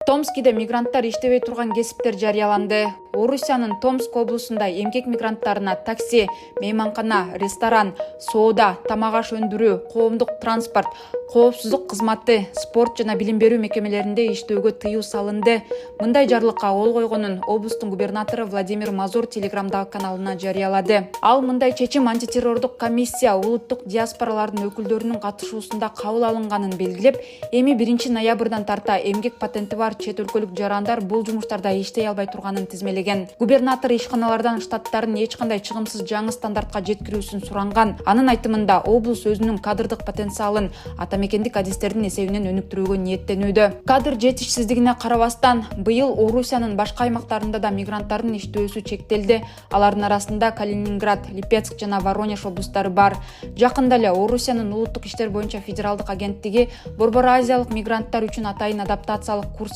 Томскиде мигранттар иштебей турган кесиптер жарыяланды. Орусиянын Томск облусунда эмгек мигранттарына такси, мейманкана, ресторан, соода, тамак аш өндүрүү, коомдук транспорт, коопсуздук кызматы, спорт жана билим берүү мекемелеринде иштөөгө тыюу салынды. Мындай жарлыкка кол койгонун облустун губернатору Владимир Мазур телеграмдагы каналына жарыялады. Ал мындай чечим антитеррордук комиссия улуттук диаспоралардын өкүлдөрүнүн катышуусунда кабыл алынганын белгилеп, эми 1 ноябрдан тарта эмгек патенти бар чет өлкөлүк жарандар бул жумуштарда иштей албай турганын тизмелеген. Губернатор ишканалардан штаттарын эч кандай чыгымсыз жаңы стандартка жеткирүүсүн суранган. Анын айтымында облус өзүнүн кадрдык потенциалын атамекендик адистердин эсебинен өнүктүрүүгө ниеттенүүдө. Кадр жетишсиздигине карабастан, быйыл Орусиянын башка аймактарында да мигранттардын иштөөсү чектелди. Алардын арасында Калининград, Липецк жана Воронеж облустары бар. Жакында эле Орусиянын улуттук иштер боюнча федералдык агенттиги Борбор Азиялык мигранттар үчүн атайын адаптациялык курс